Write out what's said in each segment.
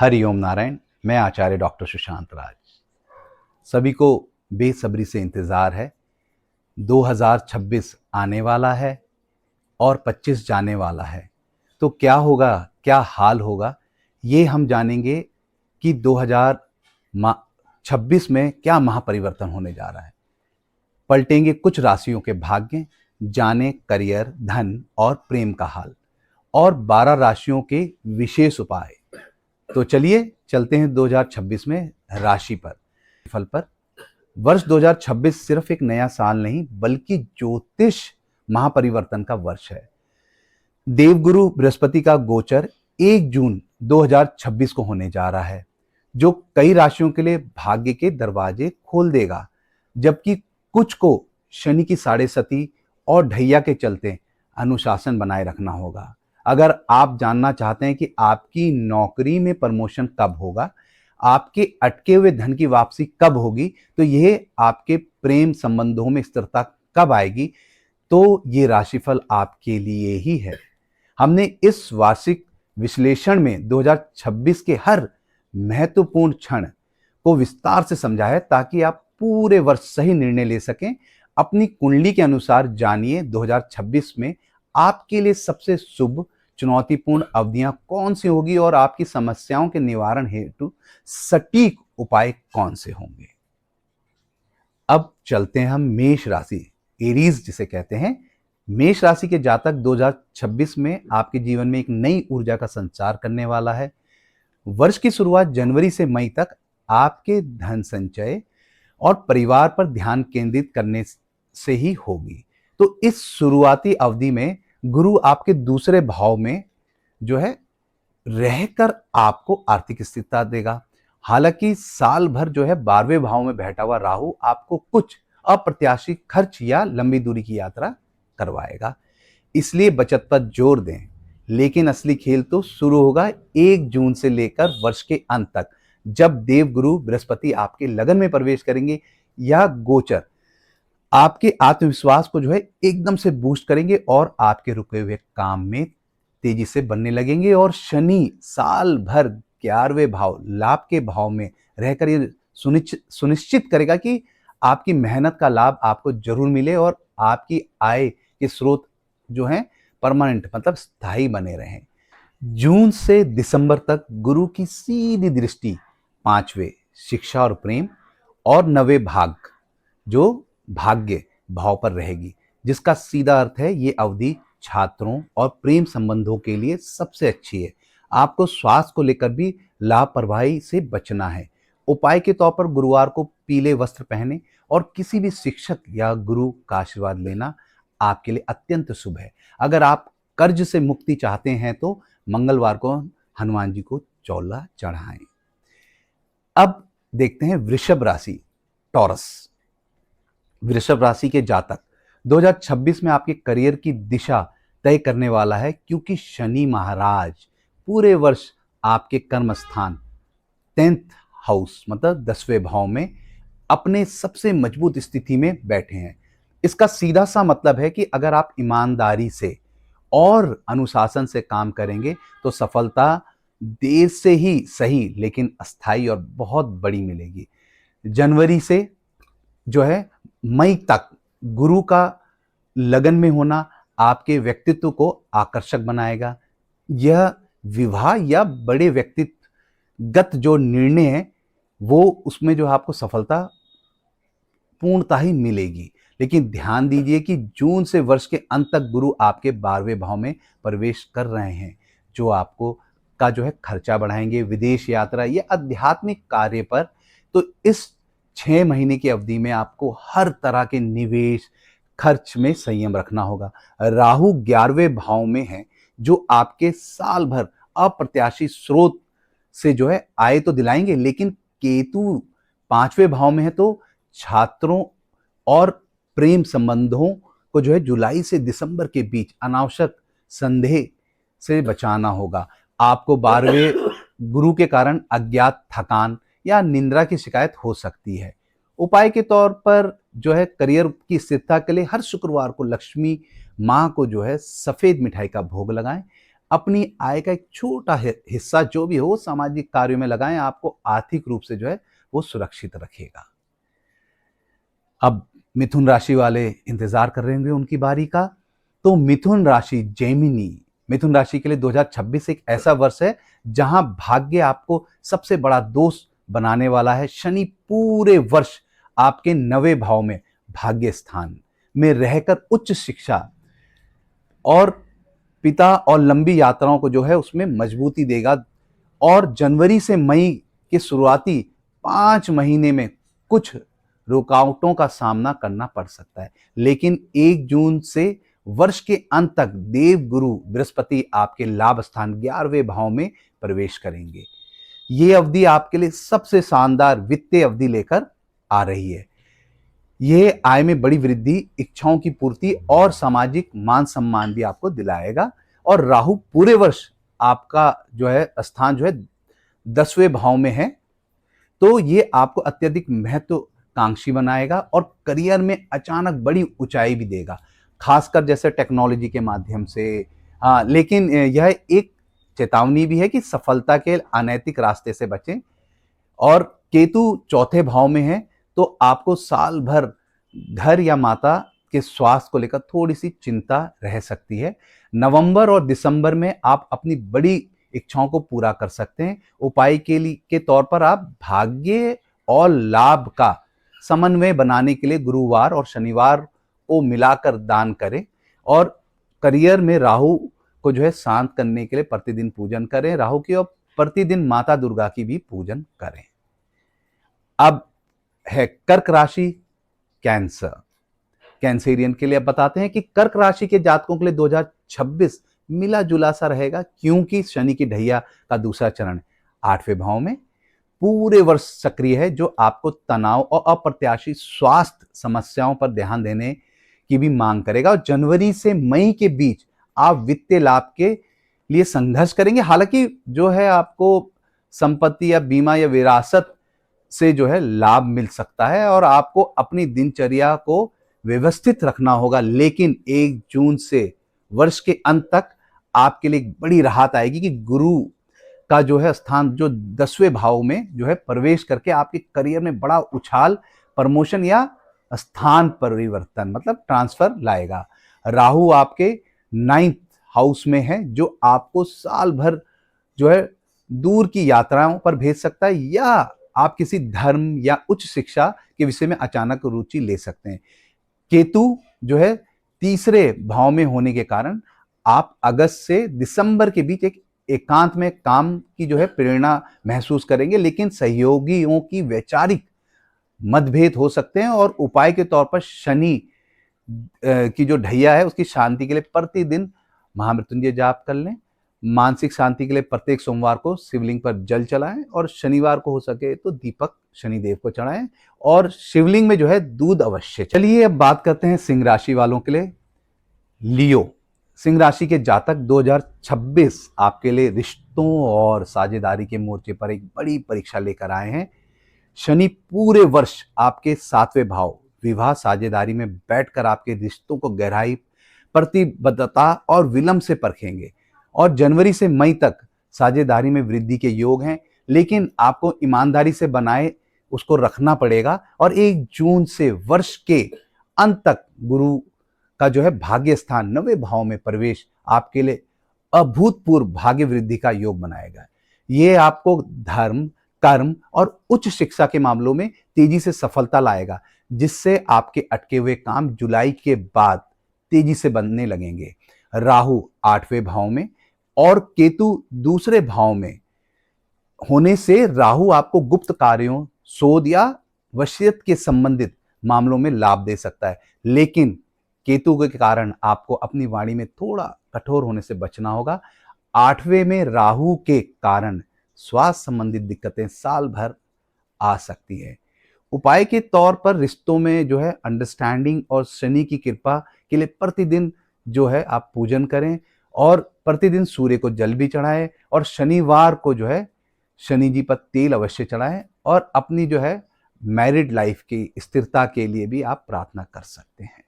हरिओम नारायण। मैं आचार्य डॉक्टर सुशांत राज। सभी को बेसब्री से इंतज़ार है। 2026 आने वाला है और 25 जाने वाला है। तो क्या होगा, क्या हाल होगा, ये हम जानेंगे कि 2026 में क्या महापरिवर्तन होने जा रहा है। पलटेंगे कुछ राशियों के भाग्य, जाने करियर, धन और प्रेम का हाल, और 12 राशियों के विशेष उपाय। तो चलिए चलते हैं 2026 में राशि पर, फल पर। वर्ष 2026 सिर्फ एक नया साल नहीं बल्कि ज्योतिष महापरिवर्तन का वर्ष है। देवगुरु बृहस्पति का गोचर 1 जून 2026 को होने जा रहा है, जो कई राशियों के लिए भाग्य के दरवाजे खोल देगा, जबकि कुछ को शनि की साढ़े सती और ढैया के चलते अनुशासन बनाए रखना होगा। अगर आप जानना चाहते हैं कि आपकी नौकरी में प्रमोशन कब होगा, आपके अटके हुए धन की वापसी कब होगी, तो यह आपके प्रेम संबंधों में स्थिरता कब आएगी, तो ये राशिफल आपके लिए ही है। हमने इस वार्षिक विश्लेषण में 2026 के हर महत्वपूर्ण क्षण को विस्तार से समझा है, ताकि आप पूरे वर्ष सही निर्णय ले सकें। अपनी कुंडली के अनुसार जानिए 2026 में आपके लिए सबसे शुभ चुनौतीपूर्ण अवधियां कौन सी होगी और आपकी समस्याओं के निवारण हेतु सटीक उपाय कौन से होंगे। अब चलते हैं हम मेष राशि, एरीज जिसे कहते हैं। मेष राशि के जातक 2026 में आपके जीवन में एक नई ऊर्जा का संचार करने वाला है। वर्ष की शुरुआत जनवरी से मई तक आपके धन संचय और परिवार पर ध्यान केंद्रित करने से ही होगी। तो इस शुरुआती अवधि में गुरु आपके दूसरे भाव में जो है रहकर आपको आर्थिक स्थिरता देगा। हालांकि साल भर जो है 12वें भाव में बैठा हुआ राहु आपको कुछ अप्रत्याशित खर्च या लंबी दूरी की यात्रा करवाएगा, इसलिए बचत पर जोर दें। लेकिन असली खेल तो शुरू होगा 1 जून से लेकर वर्ष के अंत तक, जब देवगुरु बृहस्पति आपके लगन में प्रवेश करेंगे। यह गोचर आपके आत्मविश्वास को जो है एकदम से बूस्ट करेंगे और आपके रुके हुए काम में तेजी से बनने लगेंगे। और शनि साल भर 11वें भाव लाभ के भाव में रहकर ये सुनिश्चित करेगा कि आपकी मेहनत का लाभ आपको जरूर मिले और आपकी आय के स्रोत जो हैं परमानेंट मतलब स्थायी बने रहें। जून से दिसंबर तक गुरु की सीधी दृष्टि 5वें शिक्षा और प्रेम और 9वें भाग जो भाग्य भाव पर रहेगी, जिसका सीधा अर्थ है ये अवधि छात्रों और प्रेम संबंधों के लिए सबसे अच्छी है। आपको स्वास्थ्य को लेकर भी लापरवाही से बचना है। उपाय के तौर पर गुरुवार को पीले वस्त्र पहने और किसी भी शिक्षक या गुरु का आशीर्वाद लेना आपके लिए अत्यंत शुभ है। अगर आप कर्ज से मुक्ति चाहते हैं तो मंगलवार को हनुमान जी को चौला चढ़ाएं। अब देखते हैं वृषभ राशि, टॉरस। वृषभ राशि के जातक 2026 में आपके करियर की दिशा तय करने वाला है, क्योंकि शनि महाराज पूरे वर्ष आपके कर्म स्थान 10th हाउस मतलब 10वें भाव में अपने सबसे मजबूत स्थिति में बैठे हैं। इसका सीधा सा मतलब है कि अगर आप ईमानदारी से और अनुशासन से काम करेंगे तो सफलता देर से ही सही लेकिन अस्थायी और बहुत बड़ी मिलेगी। जनवरी से जो है मई तक गुरु का लगन में होना आपके व्यक्तित्व को आकर्षक बनाएगा। यह विवाह या बड़े व्यक्तिगत जो निर्णय है वो उसमें जो आपको सफलता पूर्णता ही मिलेगी। लेकिन ध्यान दीजिए कि जून से वर्ष के अंत तक गुरु आपके 12वें भाव में प्रवेश कर रहे हैं, जो आपको का जो है खर्चा बढ़ाएंगे, विदेश यात्रा या आध्यात्मिक कार्य पर। तो इस 6 महीने की अवधि में आपको हर तरह के निवेश खर्च में संयम रखना होगा। राहु 11वें भाव में है, जो आपके साल भर अप्रत्याशित स्रोत से जो है आय तो दिलाएंगे, लेकिन केतु 5वें भाव में है, तो छात्रों और प्रेम संबंधों को जो है जुलाई से दिसंबर के बीच अनावश्यक संदेह से बचाना होगा। आपको 12वें गुरु के कारण अज्ञात थकान या निंद्रा की शिकायत हो सकती है। उपाय के तौर पर जो है करियर की स्थिरता के लिए हर शुक्रवार को लक्ष्मी माँ को जो है सफेद मिठाई का भोग लगाएं। अपनी आय का एक छोटा हिस्सा जो भी हो सामाजिक कार्यों में लगाएं, आपको आर्थिक रूप से जो है वो सुरक्षित रखेगा। अब मिथुन राशि वाले इंतजार कर रहे होंगे उनकी बारी का। तो मिथुन राशि जेमिनी, मिथुन राशि के लिए 2026 एक ऐसा वर्ष है जहां भाग्य आपको सबसे बड़ा दोस्त बनाने वाला है। शनि पूरे वर्ष आपके 9वें भाव में भाग्य स्थान में रहकर उच्च शिक्षा और पिता और लंबी यात्राओं को जो है उसमें मजबूती देगा। और जनवरी से मई के शुरुआती 5 महीने में कुछ रुकावटों का सामना करना पड़ सकता है, लेकिन 1 जून से वर्ष के अंत तक देव गुरु बृहस्पति आपके लाभ स्थान 11वें भाव में प्रवेश करेंगे। ये अवधि आपके लिए सबसे शानदार वित्तीय अवधि लेकर आ रही है। ये आय में बड़ी वृद्धि, इच्छाओं की पूर्ति और सामाजिक मान सम्मान भी आपको दिलाएगा। और राहु पूरे वर्ष आपका जो है स्थान जो है 10वें भाव में है, तो ये आपको अत्यधिक महत्वाकांक्षी बनाएगा और करियर में अचानक बड़ी ऊंचाई भी देगा, खासकर जैसे टेक्नोलॉजी के माध्यम से। लेकिन यह एक चेतावनी भी है कि सफलता के अनैतिक रास्ते से बचें। और केतु 4थे भाव में है, तो आपको साल भर घर या माता के स्वास्थ्य को लेकर थोड़ी सी चिंता रह सकती है। नवंबर और दिसंबर में आप अपनी बड़ी इच्छाओं को पूरा कर सकते हैं। उपाय के तौर पर आप भाग्य और लाभ का समन्वय बनाने के लिए गुरुवार और शनिवार को मिलाकर दान करें। और करियर में राहु को जो है शांत करने के लिए प्रतिदिन पूजन करें राहु की, और प्रतिदिन माता दुर्गा की भी पूजन करें। अब है कर्क राशि, कैंसेरियन के लिए अब बताते हैं कि कर्क राशि के जातकों के लिए 2026 मिला जुला सा रहेगा, क्योंकि शनि की ढैया का दूसरा चरण 8वें भाव में पूरे वर्ष सक्रिय है, जो आपको तनाव और अप्रत्याशित स्वास्थ्य समस्याओं पर ध्यान देने की भी मांग करेगा। और जनवरी से मई के बीच आप वित्तीय लाभ के लिए संघर्ष करेंगे। हालांकि जो है आपको संपत्ति या बीमा या विरासत से जो है लाभ मिल सकता है और आपको अपनी दिनचर्या को व्यवस्थित रखना होगा। लेकिन 1 जून से वर्ष के अंत तक आपके लिए एक बड़ी राहत आएगी कि गुरु का जो है स्थान जो 10वें भाव में जो है प्रवेश करके आपके करियर में बड़ा उछाल, प्रमोशन या स्थान परिवर्तन मतलब ट्रांसफर लाएगा। राहु आपके 9th हाउस में है, जो आपको साल भर जो है दूर की यात्राओं पर भेज सकता है, या आप किसी धर्म या उच्च शिक्षा के विषय में अचानक रुचि ले सकते हैं। केतु जो है 3रे भाव में होने के कारण आप अगस्त से दिसंबर के बीच एक एकांत में काम की जो है प्रेरणा महसूस करेंगे, लेकिन सहयोगियों की वैचारिक मतभेद हो सकते हैं। और उपाय के तौर पर शनि की जो ढैया है उसकी शांति के लिए प्रतिदिन महामृत्युंजय जाप कर लें। मानसिक शांति के लिए प्रत्येक सोमवार को शिवलिंग पर जल चलाएं और शनिवार को हो सके तो दीपक शनिदेव को चढ़ाएं और शिवलिंग में जो है दूध अवश्य। चलिए अब बात करते हैं सिंह राशि वालों के लिए। लियो, सिंह राशि के जातक 2026 आपके लिए रिश्तों और साझेदारी के मोर्चे पर एक बड़ी परीक्षा लेकर आए हैं। शनि पूरे वर्ष आपके 7वें भाव विवाह साझेदारी में बैठकर आपके रिश्तों को गहराई, प्रतिबद्धता और विलंब से परखेंगे। और जनवरी से मई तक साझेदारी में वृद्धि के योग हैं, लेकिन आपको ईमानदारी से बनाए उसको रखना पड़ेगा। और 1 जून से वर्ष के अंत तक गुरु का जो है भाग्य स्थान 9वें भाव में प्रवेश आपके लिए अभूतपूर्व भाग्य वृद्धि का योग बनाएगा। ये आपको धर्म, कर्म और उच्च शिक्षा के मामलों में तेजी से सफलता लाएगा, जिससे आपके अटके हुए काम जुलाई के बाद तेजी से बनने लगेंगे। राहु 8वें भाव में और केतु 2रे भाव में होने से राहु आपको गुप्त कार्यों, शोध या वसीयत के संबंधित मामलों में लाभ दे सकता है, लेकिन केतु के कारण आपको अपनी वाणी में थोड़ा कठोर होने से बचना होगा। 8वें में राहु के कारण स्वास्थ्य संबंधित दिक्कतें साल भर आ सकती है। उपाय के तौर पर रिश्तों में जो है अंडरस्टैंडिंग और शनि की कृपा के लिए प्रतिदिन जो है आप पूजन करें और प्रतिदिन सूर्य को जल भी चढ़ाएं और शनिवार को जो है शनि जी पर तेल अवश्य चढ़ाएं। और अपनी जो है मैरिड लाइफ की स्थिरता के लिए भी आप प्रार्थना कर सकते हैं।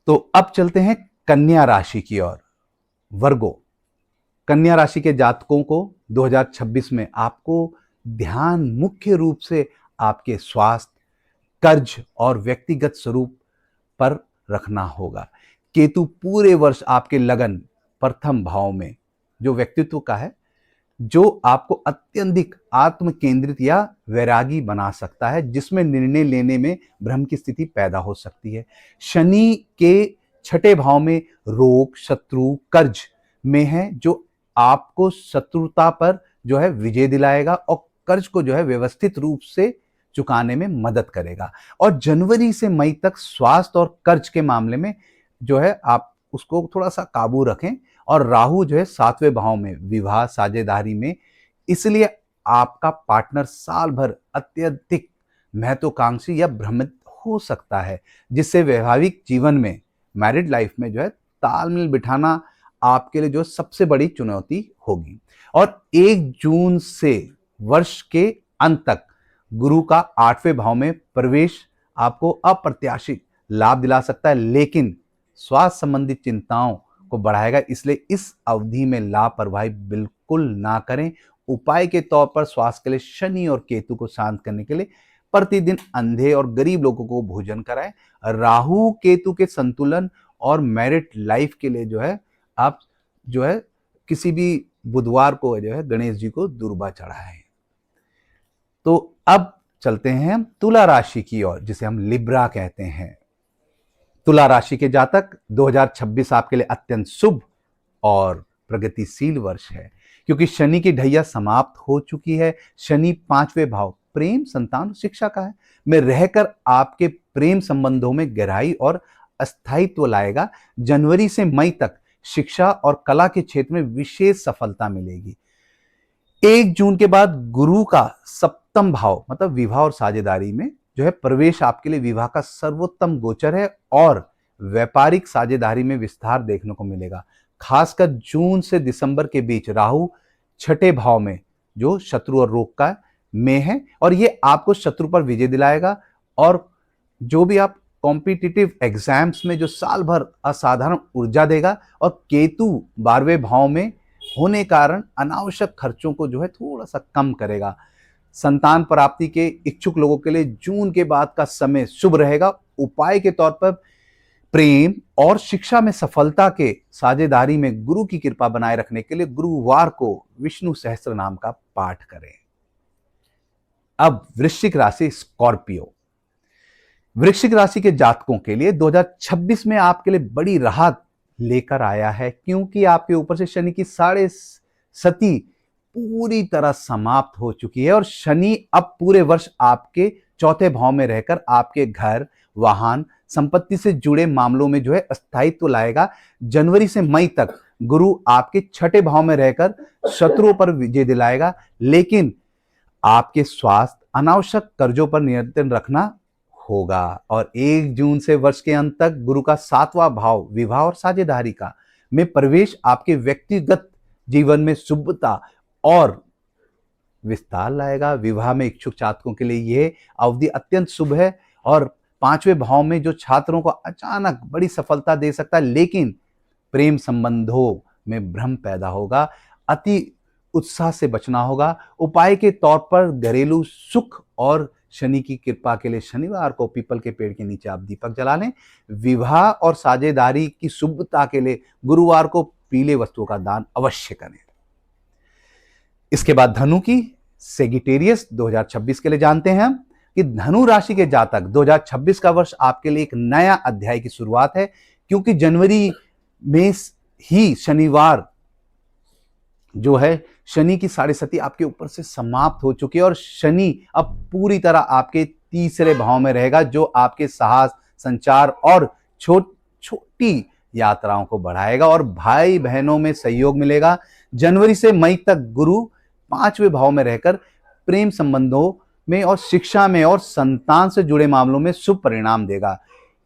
तो अब चलते हैं कन्या राशि की ओर। वर्गो, कन्या राशि के जातकों को 2026 में आपको ध्यान मुख्य रूप से आपके स्वास्थ्य, कर्ज और व्यक्तिगत स्वरूप पर रखना होगा। केतु पूरे वर्ष आपके लगन प्रथम भाव में जो व्यक्तित्व का है, जो आपको अत्यधिक आत्म केंद्रित या वैरागी बना सकता है, जिसमें निर्णय लेने में भ्रम की स्थिति पैदा हो सकती है। शनि के छठे भाव में रोग, शत्रु, कर्ज में है, जो आपको शत्रुता पर जो है विजय दिलाएगा और कर्ज को जो है व्यवस्थित रूप से चुकाने में मदद करेगा। और जनवरी से मई तक स्वास्थ्य और कर्ज के मामले में जो है आप उसको थोड़ा सा काबू रखें। और राहु जो है 7वें भाव में विवाह, साझेदारी में, इसलिए आपका पार्टनर साल भर अत्यधिक महत्वाकांक्षी या भ्रमित हो सकता है, जिससे वैवाहिक जीवन में, मैरिड लाइफ में जो है तालमेल बिठाना आपके लिए जो सबसे बड़ी चुनौती होगी। और 1 जून से वर्ष के अंत तक गुरु का 8वें भाव में प्रवेश आपको अप्रत्याशित लाभ दिला सकता है, लेकिन स्वास्थ्य संबंधित चिंताओं को बढ़ाएगा। इसलिए इस अवधि में लापरवाही बिल्कुल ना करें। उपाय के तौर पर स्वास्थ्य के लिए शनि और केतु को शांत करने के लिए प्रतिदिन अंधे और गरीब लोगों को भोजन कराएं। राहु केतु के संतुलन और मैरिड लाइफ के लिए जो है आप जो है किसी भी बुधवार को जो है गणेश जी को दूर्वा चढ़ाएं। तो अब चलते हैं हम तुला राशि की ओर, जिसे हम लिब्रा कहते हैं। तुला राशि के जातक 2026 आपके लिए अत्यंत शुभ और प्रगतिशील वर्ष है, क्योंकि शनि की ढैया समाप्त हो चुकी है। शनि 5वें भाव प्रेम, संतान, शिक्षा का है में रहकर आपके प्रेम संबंधों में गहराई और अस्थायित्व लाएगा। जनवरी से मई तक शिक्षा और कला के क्षेत्र में विशेष सफलता मिलेगी। 1 जून के बाद गुरु का 7वां भाव मतलब विवाह और साझेदारी में जो है प्रवेश आपके लिए विवाह का सर्वोत्तम गोचर है और व्यापारिक साझेदारी में विस्तार देखने को मिलेगा। खासकर जून से दिसंबर के बीच राहु 6ठे भाव में जो शत्रु और रोग का में है, और ये आपको शत्रु पर विजय दिलाएगा। और जो भी आप कॉम्पिटिटिव एग्जाम्स में जो साल भर असाधारण ऊर्जा देगा। और केतु 12वें भाव में होने कारण अनावश्यक खर्चों को जो है थोड़ा सा कम करेगा। संतान प्राप्ति के इच्छुक लोगों के लिए जून के बाद का समय शुभ रहेगा। उपाय के तौर पर प्रेम और शिक्षा में सफलता के साझेदारी में गुरु की कृपा बनाए रखने के लिए गुरुवार को विष्णु सहस्त्र नाम का पाठ करें। अब वृश्चिक राशि, स्कॉर्पियो। वृश्चिक राशि के जातकों के लिए 2026 में आपके लिए बड़ी राहत लेकर आया है, क्योंकि आपके ऊपर से शनि की 7.5 पूरी तरह समाप्त हो चुकी है। और शनि अब पूरे वर्ष आपके 4थे भाव में रहकर आपके घर, वाहन, संपत्ति से जुड़े मामलों में जो है स्थायित्व लाएगा। जनवरी से मई तक गुरु आपके 6ठे भाव में रहकर शत्रुओं पर विजय दिलाएगा, लेकिन आपके स्वास्थ्य, अनावश्यक कर्जों पर नियंत्रण रखना होगा। और 1 जून से वर्ष के अंत तक गुरु का 7वां भाव विवाह और साझेदारी का में प्रवेश आपके व्यक्तिगत जीवन में शुभता और विस्तार लाएगा। विवाह में इच्छुक जातकों के लिए यह अवधि अत्यंत शुभ है। और 5वें भाव में जो छात्रों को अचानक बड़ी सफलता दे सकता है, लेकिन प्रेम संबंधों में भ्रम पैदा होगा। अति उत्साह से बचना होगा। उपाय के तौर पर घरेलू सुख और शनि की कृपा के लिए शनिवार को पीपल के पेड़ के नीचे आप दीपक जला लें। विवाह और साझेदारी की शुभता के लिए गुरुवार को पीले वस्तुओं का दान अवश्य करें। इसके बाद धनु की सेगिटेरियस 2026 के लिए जानते हैं हम कि धनु राशि के जातक 2026 का वर्ष आपके लिए एक नया अध्याय की शुरुआत है, क्योंकि जनवरी में ही शनिवार जो है शनि की 7.5 आपके ऊपर से समाप्त हो चुकी है। और शनि अब पूरी तरह आपके 3रे भाव में रहेगा, जो आपके साहस, संचार और छोटी यात्राओं को बढ़ाएगा और भाई बहनों में सहयोग मिलेगा। जनवरी से मई तक गुरु 5वें भाव में रहकर प्रेम संबंधों में और शिक्षा में और संतान से जुड़े मामलों में शुभ परिणाम देगा।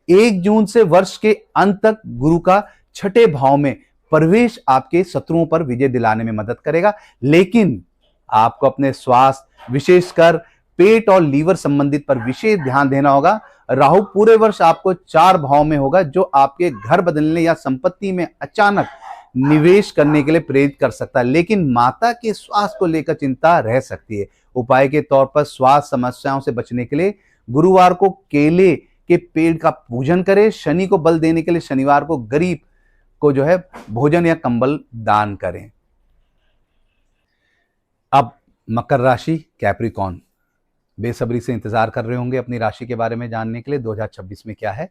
1 जून से वर्ष के अंत तक गुरु का 6ठे भाव में प्रवेश आपके शत्रुओं पर विजय दिलाने में मदद करेगा, लेकिन आपको अपने स्वास्थ्य, विशेषकर पेट और लीवर संबंधित पर विशेष ध्यान देना होगा। राहु पूरे वर्ष आपको 4 भाव में होगा, जो आपके घर बदलने या संपत्ति में अचानक निवेश करने के लिए प्रेरित कर सकता है, लेकिन माता के स्वास्थ्य को लेकर चिंता रह सकती है। उपाय के तौर पर स्वास्थ्य समस्याओं से बचने के लिए गुरुवार को केले के पेड़ का पूजन करें। शनि को बल देने के लिए शनिवार को गरीब को जो है भोजन या कंबल दान करें। अब मकर राशि, कैप्रिकॉर्न, बेसब्री से इंतजार कर रहे होंगे अपनी राशि के बारे में जानने के लिए 2026 में क्या है।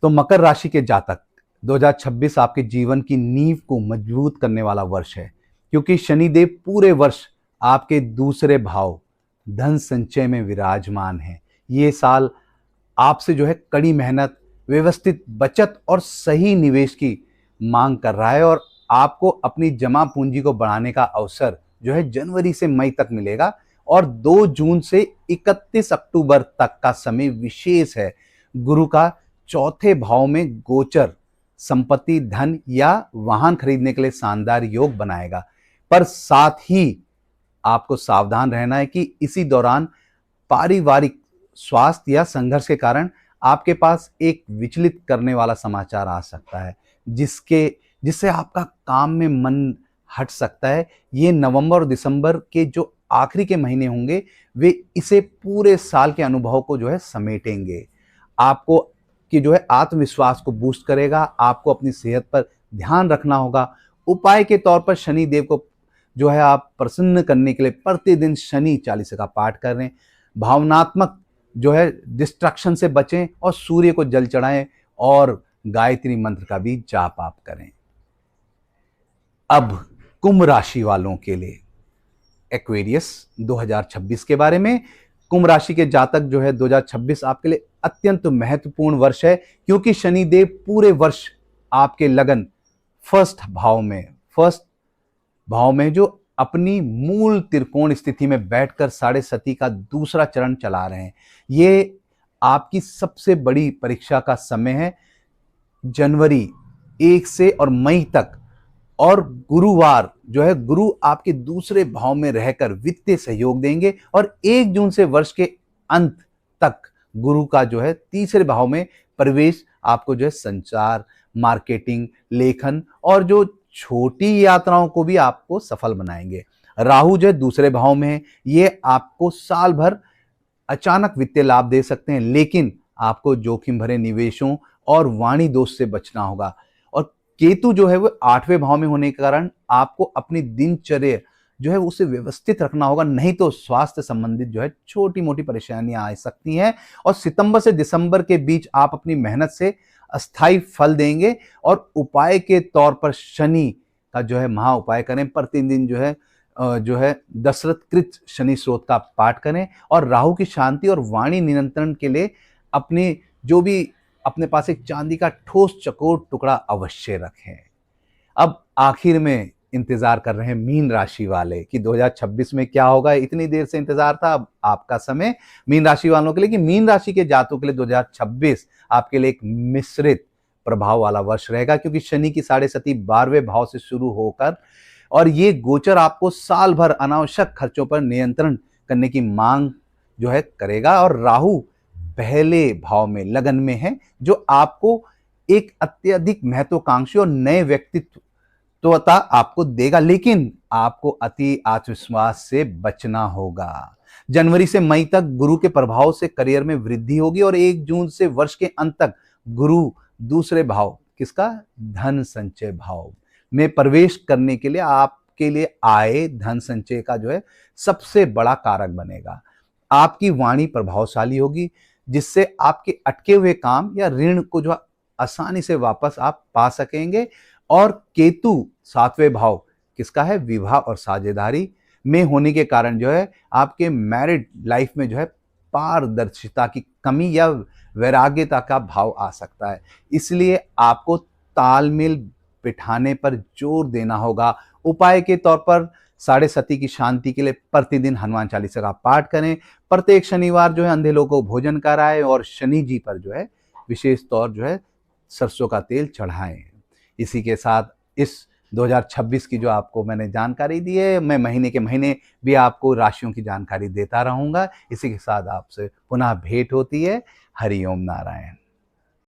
तो मकर राशि के जातक, 2026 आपके जीवन की नींव को मजबूत करने वाला वर्ष है, क्योंकि शनिदेव पूरे वर्ष आपके दूसरे भाव धन संचय में विराजमान है। ये साल आपसे जो है कड़ी मेहनत, व्यवस्थित बचत और सही निवेश की मांग कर रहा है, और आपको अपनी जमा पूंजी को बढ़ाने का अवसर जो है जनवरी से मई तक मिलेगा, और 2 जून से 31 अक्टूबर तक का समय विशेष है। गुरु का चौथे भाव में गोचर संपत्ति, धन या वाहन खरीदने के लिए शानदार योग बनाएगा, पर साथ ही आपको सावधान रहना है कि इसी दौरान पारिवारिक स्वास्थ्य या संघर्ष के कारण आपके पास एक विचलित करने वाला समाचार आ सकता है, जिससे आपका काम में मन हट सकता है। ये नवंबर और दिसंबर के जो आखिरी के महीने होंगे वे इसे पूरे साल के अनुभव को जो है समेटेंगे। आपको कि जो है आत्मविश्वास को बूस्ट करेगा। आपको अपनी सेहत पर ध्यान रखना होगा। उपाय के तौर पर शनि देव को जो है आप प्रसन्न करने के लिए प्रतिदिन शनि चालीसा का पाठ करें। भावनात्मक जो है डिस्ट्रक्शन से बचें और सूर्य को जल चढ़ाएं और गायत्री मंत्र का भी जाप आप करें। अब कुंभ राशि वालों के लिए एक्वेरियस 2026 के बारे में। कुंभ राशि के जातक जो है 2026 आपके लिए अत्यंत महत्वपूर्ण वर्ष है, क्योंकि शनिदेव पूरे वर्ष आपके लगन फर्स्ट भाव में जो अपनी मूल त्रिकोण स्थिति में बैठकर साढ़े सती का दूसरा चरण चला रहे हैं। ये आपकी सबसे बड़ी परीक्षा का समय है, जनवरी 1 से और मई तक। और गुरुवार जो है गुरु आपके दूसरे भाव में रहकर वित्तीय सहयोग देंगे, और 1 जून से वर्ष के अंत तक गुरु का जो है तीसरे भाव में प्रवेश आपको जो है संचार, मार्केटिंग, लेखन और जो छोटी यात्राओं को भी आपको सफल बनाएंगे। राहु जो है दूसरे भाव में है, ये आपको साल भर अचानक वित्तीय लाभ दे सकते हैं, लेकिन आपको जोखिम भरे निवेशों और वाणी दोष से बचना होगा। और केतु जो है वो 8वें भाव में होने के कारण आपको अपनी दिनचर्या जो है उसे व्यवस्थित रखना होगा, नहीं तो स्वास्थ्य संबंधित जो है छोटी मोटी परेशानियां आ सकती हैं। और सितंबर से दिसंबर के बीच आप अपनी मेहनत से अस्थायी फल देंगे। और उपाय के तौर पर शनि का जो है महा उपाय करें। प्रतिदिन जो है दशरथ कृत शनि स्रोत का पाठ करें, और राहु की शांति और वाणी नियंत्रण के लिए अपने जो भी अपने पास एक चांदी का ठोस चकोर टुकड़ा अवश्य रखें। अब आखिर में इंतजार कर रहे हैं मीन राशि वाले कि 2026 में क्या होगा। इतनी देर से इंतजार था, अब आपका समय मीन राशि वालों के लिए कि मीन राशि के जातकों के लिए 2026 आपके लिए एक मिश्रित प्रभाव वाला वर्ष रहेगा, क्योंकि शनि की साढ़े सती 12वें भाव से शुरू होकर और ये गोचर आपको साल भर अनावश्यक खर्चों पर नियंत्रण करने की मांग जो है करेगा। और राहु पहले भाव में लगन में है, जो आपको एक अत्यधिक महत्वाकांक्षी और नए व्यक्तित्वता आपको देगा, लेकिन आपको अति आत्मविश्वास से बचना होगा। जनवरी से मई तक गुरु के प्रभाव से करियर में वृद्धि होगी, और 1 जून से वर्ष के अंत तक गुरु दूसरे भाव किसका धन संचय भाव में प्रवेश करने के लिए आपके लिए आय धन संचय का जो है सबसे बड़ा कारक बनेगा। आपकी वाणी प्रभावशाली होगी, जिससे आपके अटके हुए काम या ऋण को जो आसानी से वापस आप पा सकेंगे। और केतु 7वें भाव किसका है विवाह और साझेदारी में होने के कारण जो है आपके मैरिड लाइफ में जो है पारदर्शिता की कमी या वैराग्यता का भाव आ सकता है। इसलिए आपको तालमेल बिठाने पर जोर देना होगा। उपाय के तौर पर साढ़े सती की शांति के लिए प्रतिदिन हनुमान चालीसा का पाठ करें। प्रत्येक शनिवार जो है अंधे लोगों को भोजन कराएं, और शनि जी पर जो है विशेष तौर जो है सरसों का तेल चढ़ाएं। इसी के साथ इस 2026 की जो आपको मैंने जानकारी दी है, मैं महीने के महीने भी आपको राशियों की जानकारी देता रहूंगा। इसी के साथ आपसे पुनः भेंट होती है। हरि ओम नारायण।